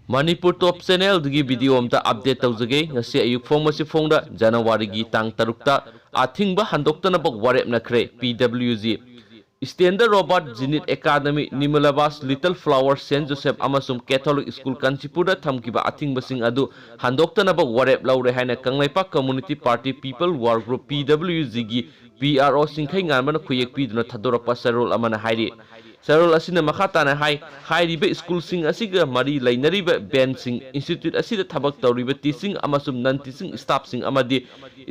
Manipur Top Channel digi video amta update tawjage ngasi ayuk masi phongda January gi tang tarukta athingba handoktana bak warep nakre PWG Standard Robarth Nirmalabas Little Flower Saint Joseph amasum Catholic School Kanchipura thamkiba athingba adu handoktana bak warep laure haina Kanglaipa Community Party People War Group PWG gi PRO singkhai nganbana khuyek piduna thadorapa sarol amana hairi Sarol asina makhatana hairiba school sing asiga mari lainariba band sing institute asida thabak tawriba teaching amasum non teaching staff sing amadi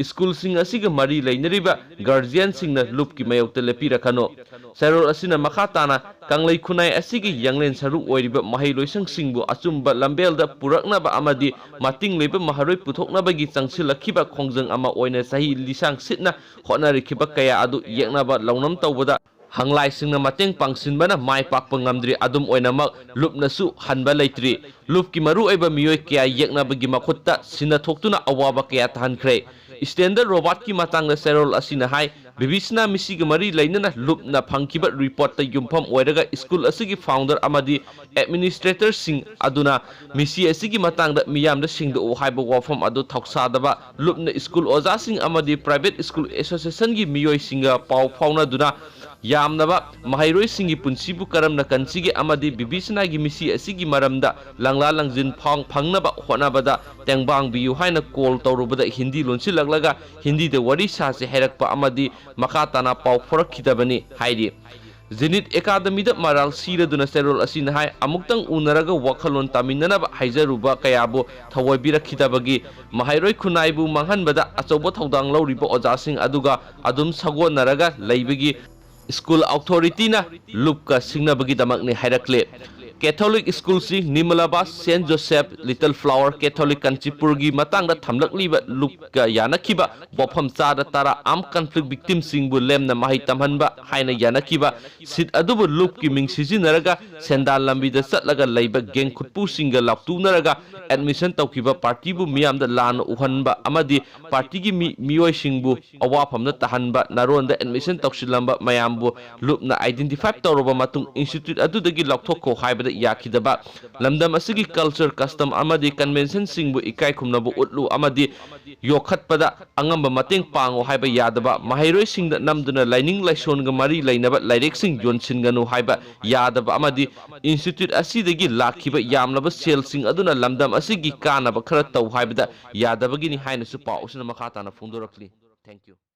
school sing asiga mari lainariba guardian sing na loop ki mayokta lepira khano Sarol asina makhatana kanglai khunai asigi yanglen saruk oiriba mahai loisang singbu achumba lambelda puraknaba amadi mating leba maharoi puthoknaba gi changsilakhiba khongjang ama oina sahi lisang sitna honari khiba kaya adu yeknaba launam tawbada Hanglai sing na mateng pangsinbana mai pakpa ngamdri adum oinamak lup nasu hanba leitri lup ki maru eba miyoi kya yekna bagi makhutta sina thoktuna awaba kya tahankhre Standard Robarth ki matangda Sarol asina hai bibisna misi mari lainana lup na phangkiba report ta yumpham oiraga school asigi founder amadi administrator sing aduna misi asigi matangda miyamda singda o haiba wafam adu thoksadaba lup na school oja sing amadi private school association gi miyoi singa pau fauna duna Yamnaba mahairoi singi punsibu karamna kansigi amadi bibisna gi misi asigi maramda langla langjin phangnaba honabada tengbang biyu haina call tawrubada Hindi lonsi laglaga Hindi de wari sa se herakpa amadi makatana pau forakhidabani hairi Zenit Academy da maral sira duna Sarol asina hai amuktang unaraga wakhalon taminanaba haijaruba kayabo thawabira khidabagi mahairoi khunaibu manghanbada achobo thodang lawriba ojasing aduga adum sago naraga leibagi School authority na lupka singna bagi damak ni hairakle Catholic School si Nirmalabas Saint Joseph Little Flower Catholic Kanchipur gi matangda thamlakliba lupka yanakiba bofam chada tara am conflict victim singbu lemna mahi tamhanba haina yanakiba sit adubu lupki ming sizinaraga sendal lambi da chatlaga leiba geng khutpu singa laktunaraga admission tawkiba party bu miyamda lan uhanba amadi party gi miyoi singbu awafamna tahanba naronda admission tawsilamba mayambu lupna identify tawroba matung institute adudagi lakthokko haibada yakidaba lamdam asigi culture custom amadi convention singbu ikai khumnabu utlu amadi yokhatpada angamba mateng pango haiba yadaba mahairoi singda namduna lining laison ga mari lainaba lairek sing jonsin ganu haiba yadaba amadi institute asidagi lakhiba yamlaba sel sing aduna lamdam asigi kanaba khara taw haibada yadabagi ni haina su pausna makhatana phungdorakli thank you